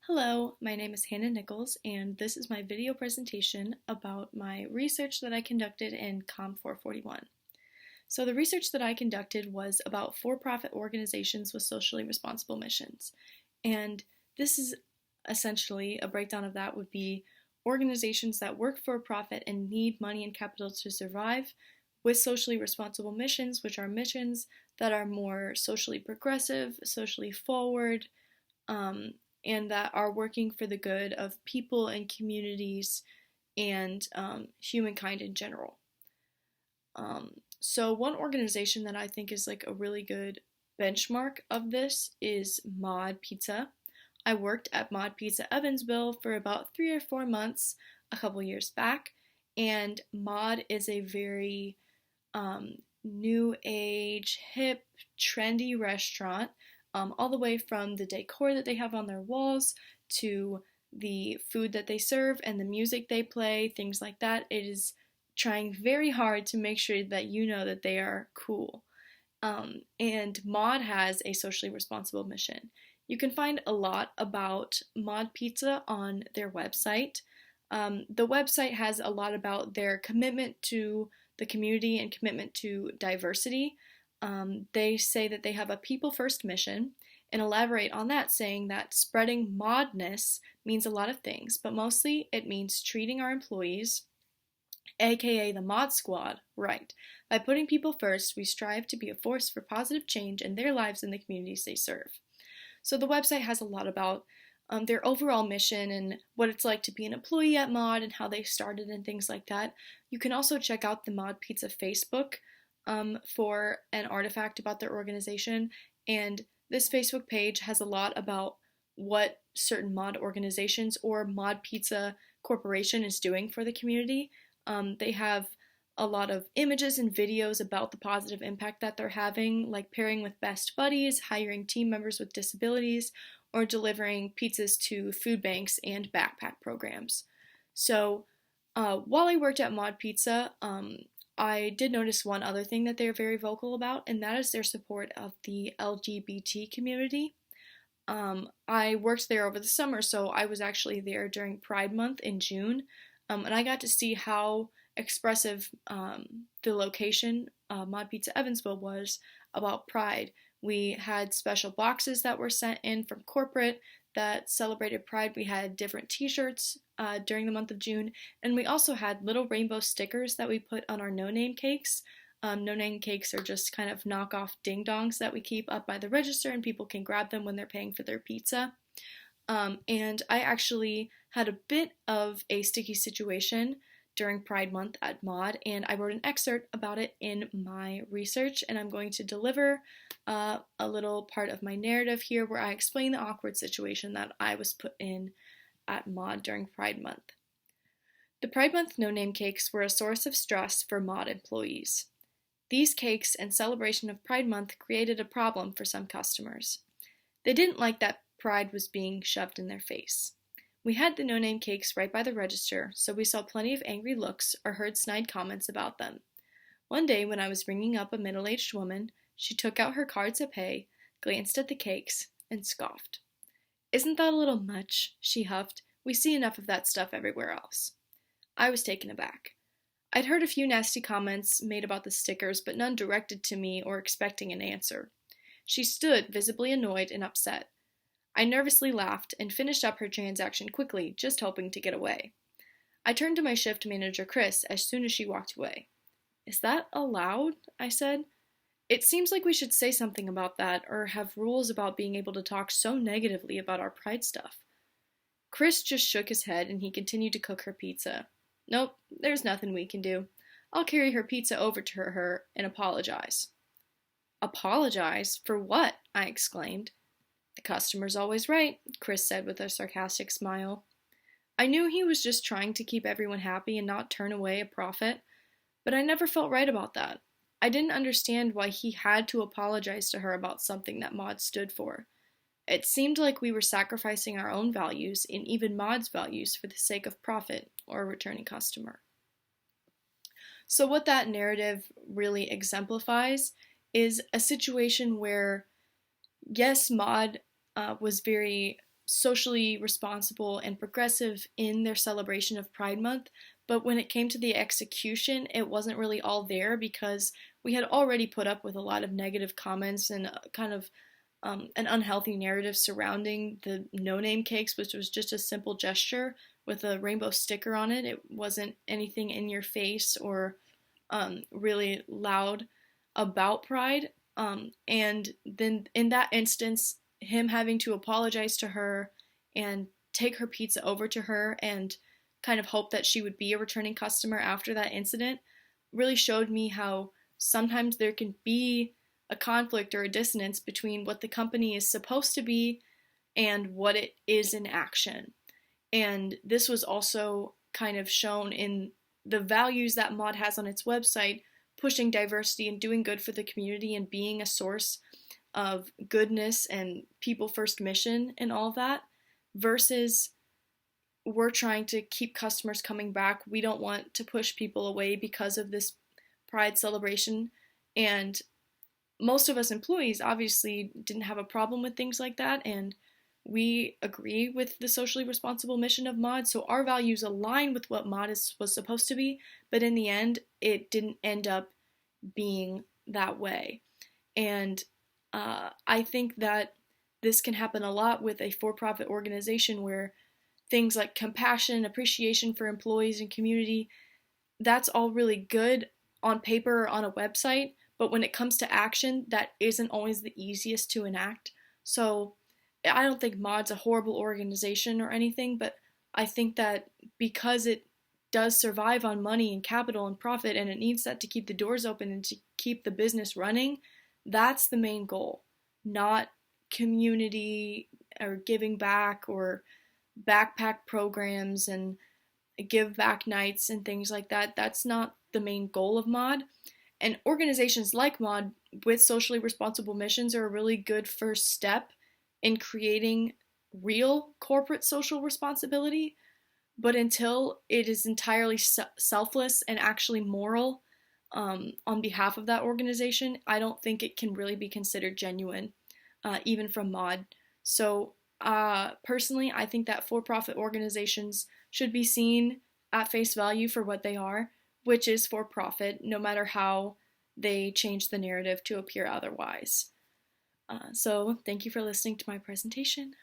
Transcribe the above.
Hello, my name is Hannah Nichols, and this is my video presentation about my research that I conducted in COMM441. So the research that I conducted was about for-profit organizations with socially responsible missions. And this is essentially a breakdown of that would be organizations that work for profit and need money and capital to survive with socially responsible missions, which are missions that are more socially progressive, socially forward, um, and that are working for the good of people and communities and humankind in general. So one organization that I think is like a really good benchmark of this is Mod Pizza. I worked at Mod Pizza Evansville for about 3 or 4 months a couple years back, and Mod is a very new age, hip, trendy restaurant, all the way from the decor that they have on their walls to the food that they serve and the music they play, things like that. It is trying very hard to make sure that you know that they are cool. And Mod has a socially responsible mission. You can find a lot about Mod Pizza on their website. The website has a lot about their commitment to the community and commitment to diversity. They say that they have a people first mission and elaborate on that, saying that spreading modness means a lot of things, but mostly it means treating our employees, aka the Mod Squad, right. By putting people first, we strive to be a force for positive change in their lives and the communities they serve. So the website has a lot about their overall mission and what it's like to be an employee at Mod and how they started and things like that. You can also check out the Mod Pizza Facebook for an artifact about their organization, and this Facebook page has a lot about what certain Mod organizations or Mod Pizza Corporation is doing for the community. They have a lot of images and videos about the positive impact that they're having, like pairing with best buddies, hiring team members with disabilities, or delivering pizzas to food banks and backpack programs. So while I worked at Mod Pizza, I did notice one other thing that they're very vocal about, and that is their support of the LGBT community. I worked there over the summer, so I was actually there during Pride Month in June, and I got to see how expressive the location, Mod Pizza Evansville, was about Pride. We had special boxes that were sent in from corporate that celebrated Pride. We had different t-shirts during the month of June, and we also had little rainbow stickers that we put on our no-name cakes. No-name cakes are just kind of knockoff ding-dongs that we keep up by the register, and people can grab them when they're paying for their pizza. And I actually had a bit of a sticky situation during Pride Month at Mod, and I wrote an excerpt about it in my research, and I'm going to deliver a little part of my narrative here where I explain the awkward situation that I was put in at Mod during Pride Month. The Pride Month no-name cakes were a source of stress for Mod employees. These cakes and celebration of Pride Month created a problem for some customers. They didn't like that Pride was being shoved in their face. We had the no-name cakes right by the register, so we saw plenty of angry looks or heard snide comments about them. One day when I was ringing up a middle-aged woman, she took out her card to pay, glanced at the cakes, and scoffed. "Isn't that a little much?" she huffed. "We see enough of that stuff everywhere else." I was taken aback. I'd heard a few nasty comments made about the stickers, but none directed to me or expecting an answer. She stood, visibly annoyed and upset. I nervously laughed and finished up her transaction quickly, just hoping to get away. I turned to my shift manager, Chris, as soon as she walked away. "Is that allowed?" I said. "It seems like we should say something about that, or have rules about being able to talk so negatively about our Pride stuff." Chris just shook his head and he continued to cook her pizza. "Nope, there's nothing we can do. I'll carry her pizza over to her and apologize." "Apologize? For what?" I exclaimed. "The customer's always right," Chris said with a sarcastic smile. I knew he was just trying to keep everyone happy and not turn away a profit, but I never felt right about that. I didn't understand why he had to apologize to her about something that Mod stood for. It seemed like we were sacrificing our own values and even Mod's values for the sake of profit or a returning customer. So what that narrative really exemplifies is a situation where, yes, Mod was very socially responsible and progressive in their celebration of Pride Month, but when it came to the execution, it wasn't really all there because we had already put up with a lot of negative comments and kind of an unhealthy narrative surrounding the no name cakes, which was just a simple gesture with a rainbow sticker on it. It wasn't anything in your face or really loud about pride. And then in that instance, him having to apologize to her and take her pizza over to her and kind of hope that she would be a returning customer after that incident really showed me how sometimes there can be a conflict or a dissonance between what the company is supposed to be and what it is in action. And this was also kind of shown in the values that Mod has on its website, pushing diversity and doing good for the community and being a source of goodness and people first mission and all that, versus we're trying to keep customers coming back. We don't want to push people away because of this pride celebration. And most of us employees obviously didn't have a problem with things like that, and we agree with the socially responsible mission of Mod, so our values align with what Mod was supposed to be, but in the end, it didn't end up being that way. And I think that this can happen a lot with a for-profit organization where things like compassion, appreciation for employees and community, that's all really good on paper or on a website, but when it comes to action, that isn't always the easiest to enact. So I don't think Mod's a horrible organization or anything, but I think that because it does survive on money and capital and profit, and it needs that to keep the doors open and to keep the business running, that's the main goal, not community or giving back or backpack programs and give back nights and things like that. That's not the main goal of Mod. And organizations like Mod with socially responsible missions are a really good first step in creating real corporate social responsibility. But until it is entirely selfless and actually moral on behalf of that organization, I don't think it can really be considered genuine, even from Mod. So personally, I think that for-profit organizations should be seen at face value for what they are, which is for profit, no matter how they change the narrative to appear otherwise. So thank you for listening to my presentation.